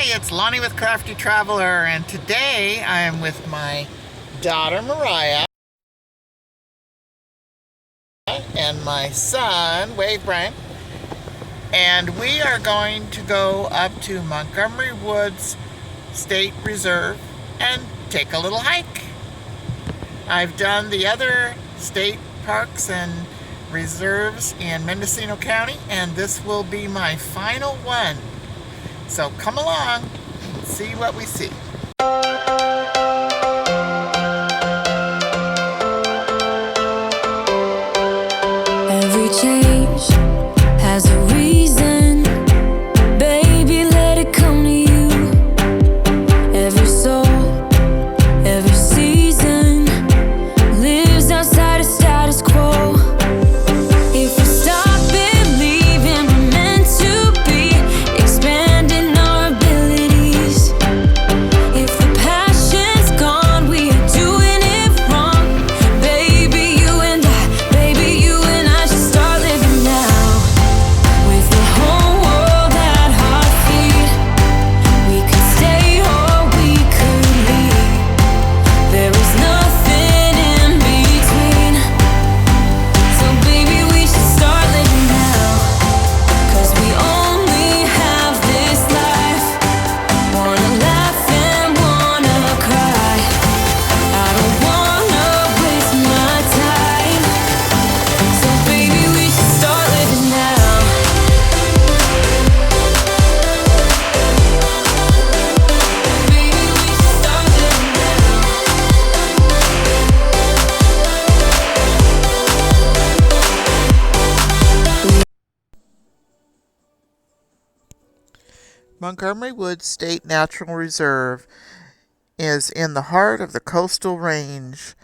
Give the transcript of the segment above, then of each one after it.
Hi, it's Lonnie with Crafty Traveler, and today I am with my daughter Moria and my son Bryon, and we are going to go up to Montgomery Woods State Reserve and take a little hike. I've done the other state parks and reserves in Mendocino County, and this will be my final one. So come along and see what we see. Every change has a reason. Baby, let it come to you. Every soul, every season lives outside of status quo. If we stop believing we're meant to be, expanding our abilities. If the passion's gone, we are doing it wrong. Baby, you and I should start living now. With the whole world at our feet, we could stay or we could leave. There is nothing in between. So baby, we should start living now. 'Cause we only have this life. Wanna laugh and wanna cry. I don't wanna waste my time. So baby, we should start living now. Baby, we should start living now. Montgomery Woods State Natural Reserve is in the heart of the coastal range.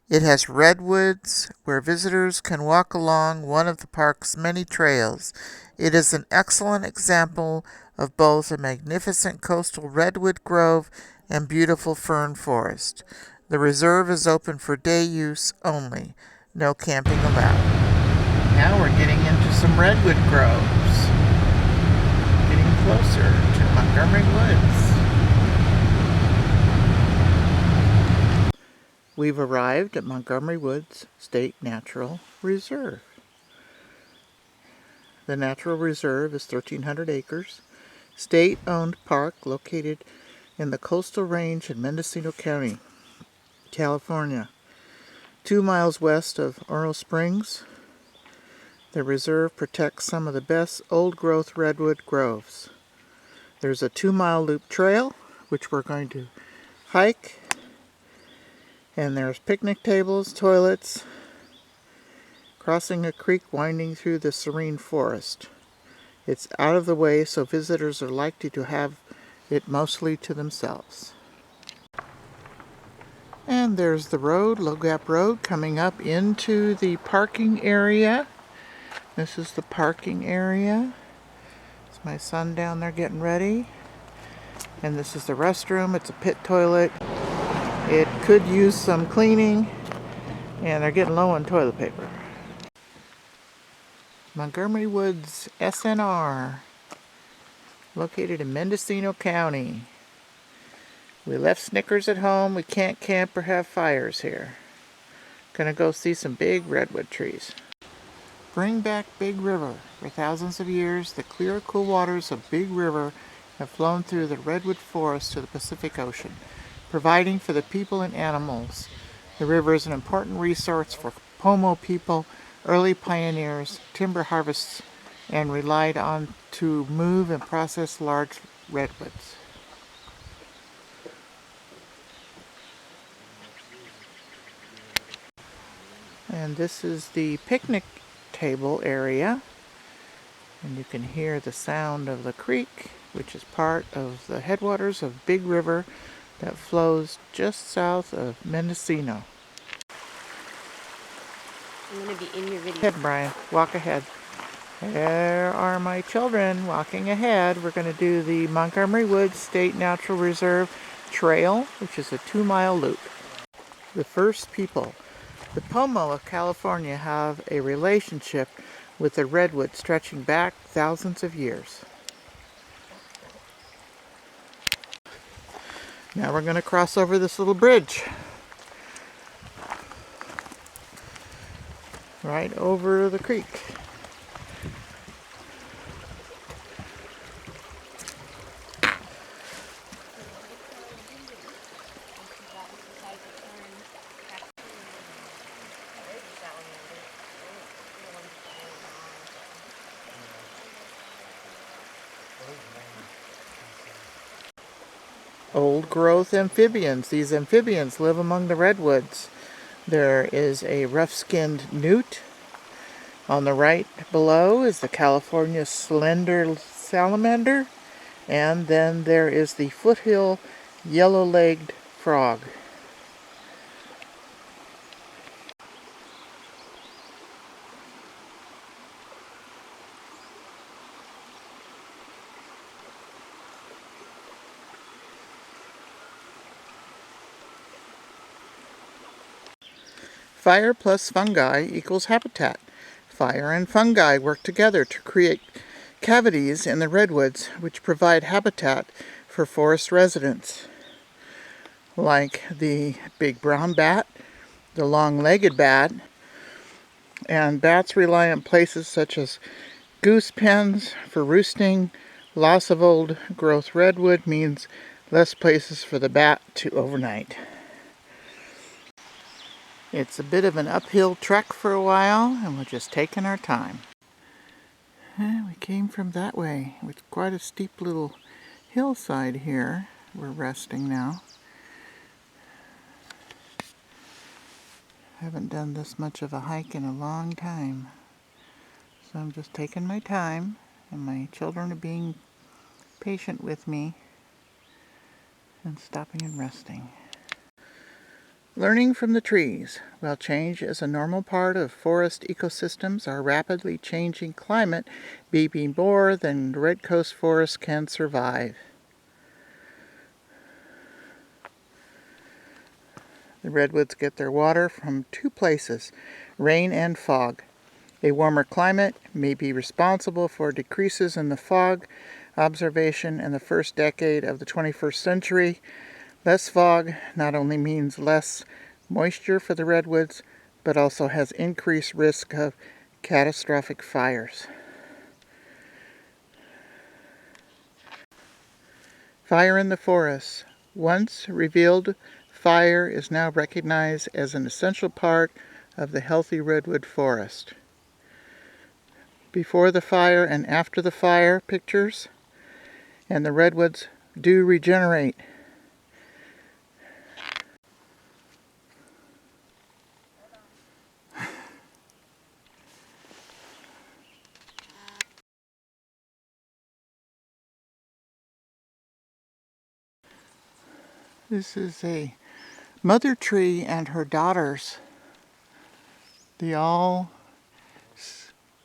It has redwoods where visitors can walk along one of the park's many trails. It is an excellent example of both a magnificent coastal redwood grove and beautiful fern forest. The reserve is open for day use only. No camping allowed. Now we're getting into some redwood groves. Getting closer to Montgomery Woods. We've arrived at Montgomery Woods State Natural Reserve. The Natural Reserve is 1,300 acres, state-owned park located in the coastal range in Mendocino County, California, 2 miles west of Oro Springs. The reserve protects some of the best old-growth redwood groves. There's a 2-mile loop trail, which we're going to hike. And there's picnic tables, toilets, crossing a creek winding through the serene forest. It's out of the way, so visitors are likely to have it mostly to themselves. And there's the road, Low Gap Road, coming up into the parking area. This is the parking area. It's my son down there getting ready. And this is the restroom. It's a pit toilet. It could use some cleaning, and they're getting low on toilet paper. Montgomery Woods SNR, located in Mendocino County. We left Snickers at home. We can't camp or have fires here. Gonna go see some big redwood trees. Bring back Big River. For thousands of years, the clear, cool waters of Big River have flown through the redwood forest to the Pacific Ocean, providing for the people and animals. The river is an important resource for Pomo people, early pioneers, timber harvests, and relied on to move and process large redwoods. And this is the picnic table area, and you can hear the sound of the creek, which is part of the headwaters of Big River that flows just south of Mendocino. I'm going to be in your video. Ahead, Bryon. Walk ahead. There are my children walking ahead. We're going to do the Montgomery Woods State Natural Reserve Trail, which is a 2-mile loop. The first people. The Pomo of California have a relationship with the redwood stretching back thousands of years. Now we're going to cross over this little bridge. Right over the creek. Old growth amphibians. These amphibians live among the redwoods. There is a rough-skinned newt. On the right below is the California slender salamander. And then there is the foothill yellow-legged frog. Fire plus fungi equals habitat. Fire and fungi work together to create cavities in the redwoods which provide habitat for forest residents, like the big brown bat, the long-legged bat, and bats rely on places such as goose pens for roosting. Loss of old growth redwood means less places for the bat to overnight. It's a bit of an uphill trek for a while, and we're just taking our time. We came from that way with quite a steep little hillside here. We're resting now. Haven't done this much of a hike in a long time. So I'm just taking my time, and my children are being patient with me and stopping and resting. Learning from the trees. While change is a normal part of forest ecosystems, our rapidly changing climate may be more than Red Coast forests can survive. The redwoods get their water from two places, rain and fog. A warmer climate may be responsible for decreases in the fog observation in the first decade of the 21st century. Less fog not only means less moisture for the redwoods, but also has increased risk of catastrophic fires. Fire in the forests. Once revealed, fire is now recognized as an essential part of the healthy redwood forest. Before the fire and after the fire pictures, and the redwoods do regenerate. This is a mother tree and her daughters. They all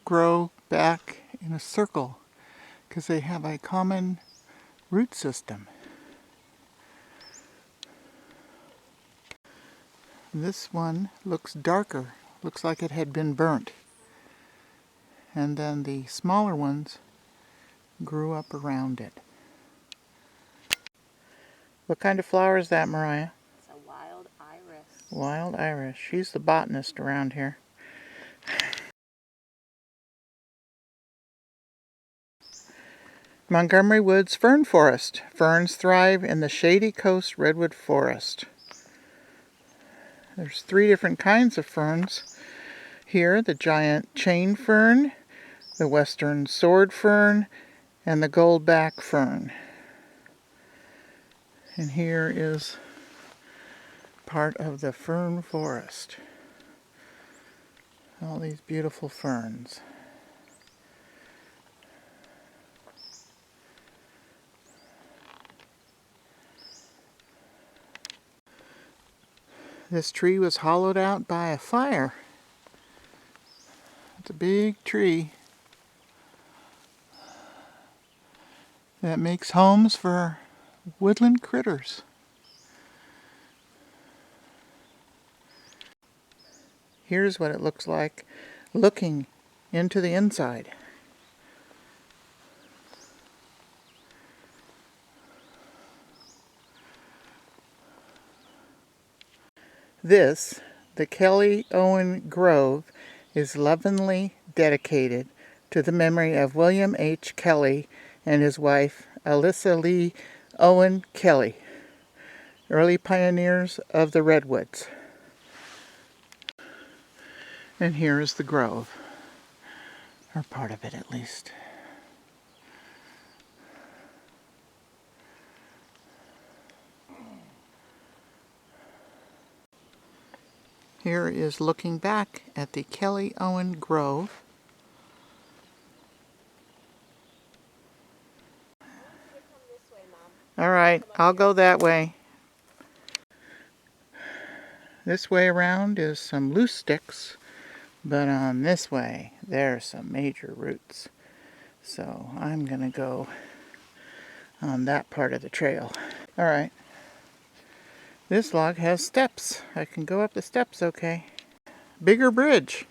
grow back in a circle because they have a common root system. This one looks darker, looks like it had been burnt. And then the smaller ones grew up around it. What kind of flower is that, Mariah? It's a wild iris. Wild iris. She's the botanist around here. Montgomery Woods Fern Forest. Ferns thrive in the shady coast redwood forest. There's 3 different kinds of ferns here. The giant chain fern, the western sword fern, and the goldback fern. And here is part of the fern forest. All these beautiful ferns. This tree was hollowed out by a fire. It's a big tree that makes homes for woodland critters. Here's what it looks like looking into the inside. This, the Kelly Owen Grove, is lovingly dedicated to the memory of William H. Kelly and his wife, Alyssa Lee Owen Kelly, early pioneers of the redwoods. And here is the grove, or part of it at least. Here is looking back at the Kelly Owen Grove. All right, I'll go that way. This way around is some loose sticks, but on this way, there are some major roots. So I'm gonna go on that part of the trail. All right. This log has steps. I can go up the steps okay. Bigger bridge.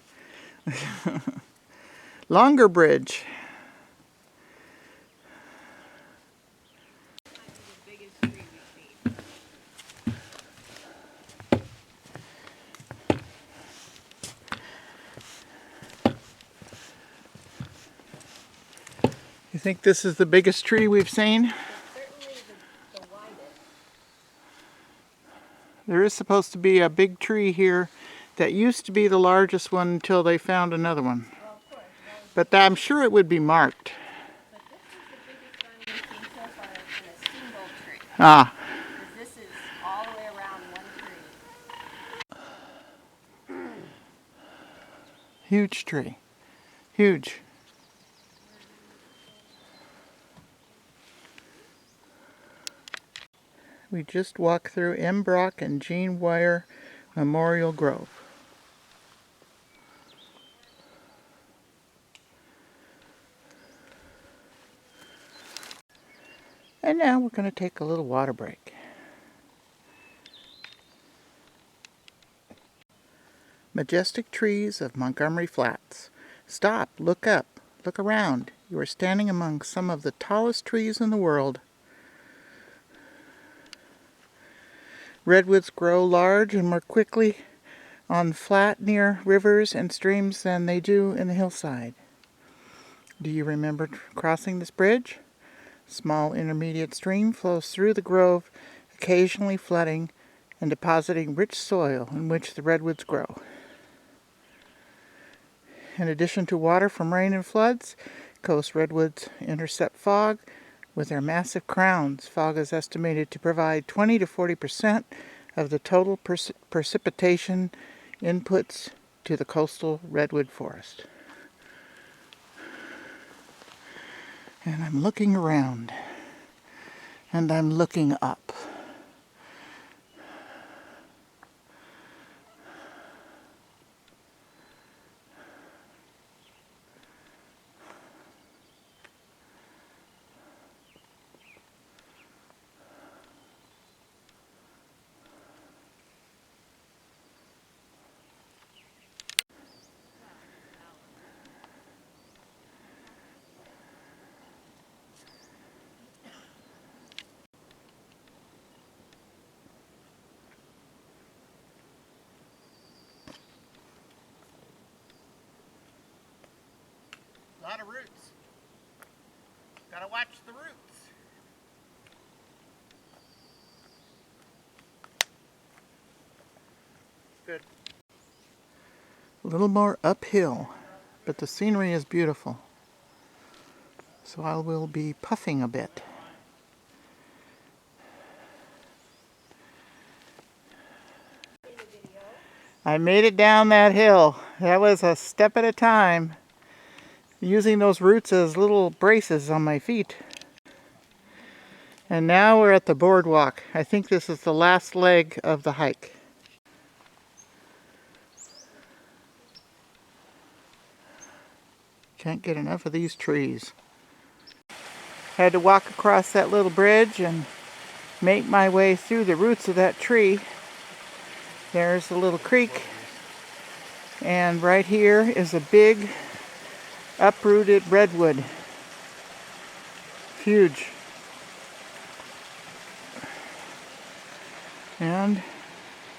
Longer bridge. You think this is the biggest tree we've seen? It's certainly the widest. There is supposed to be a big tree here that used to be the largest one until they found another one. Well, of course. But I'm sure it would be marked. But this is the biggest one we've seen so far in a single tree. Ah, Because this is all the way around one tree. huge tree. Huge. We just walked through M. Brock and Jean Wire Memorial Grove. And now we're going to take a little water break. Majestic trees of Montgomery Flats. Stop, look up, look around. You are standing among some of the tallest trees in the world. Redwoods grow large and more quickly on flat near rivers and streams than they do in the hillside. Do you remember crossing this bridge? Small intermediate stream flows through the grove, occasionally flooding and depositing rich soil in which the redwoods grow. In addition to water from rain and floods, coast redwoods intercept fog with their massive crowns. Fog is estimated to provide 20 to 40% of the total precipitation inputs to the coastal redwood forest. And I'm looking around, and I'm looking up. A lot of roots. Gotta watch the roots. Good. A little more uphill, but the scenery is beautiful. So I will be puffing a bit. I made it down that hill. That was a step at a time, using those roots as little braces on my feet. And now we're at the boardwalk. I think this is the last leg of the hike. Can't get enough of these trees. Had to walk across that little bridge and make my way through the roots of that tree. There's a little creek, and right here is a big uprooted redwood. Huge. And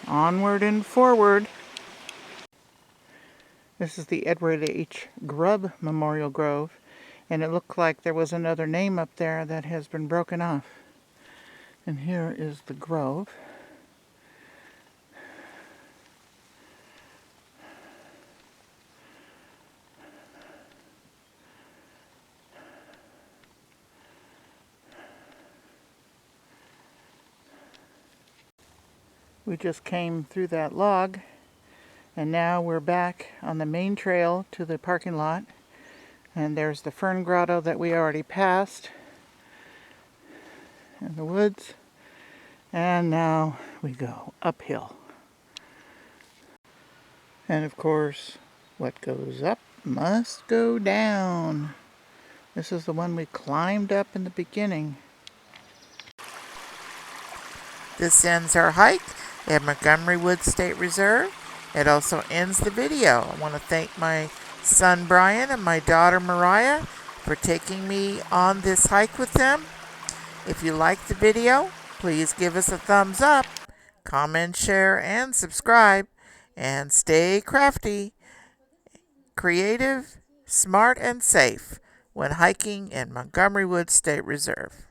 Onward and forward. This is the Edward H. Grub Memorial Grove, and it looked like there was another name up there that has been broken off. And here is the grove. We just came through that log, and now we're back on the main trail to the parking lot. And there's the Fern Grotto that we already passed in the woods. And now we go uphill. And of course, what goes up must go down. This is the one we climbed up in the beginning. This ends our hike at Montgomery Woods State Reserve. It also ends the video. I want to thank my son Bryon and my daughter Moria for taking me on this hike with them. If you liked the video, please give us a thumbs up, comment, share, and subscribe. And stay crafty, creative, smart, and safe when hiking in Montgomery Woods State Reserve.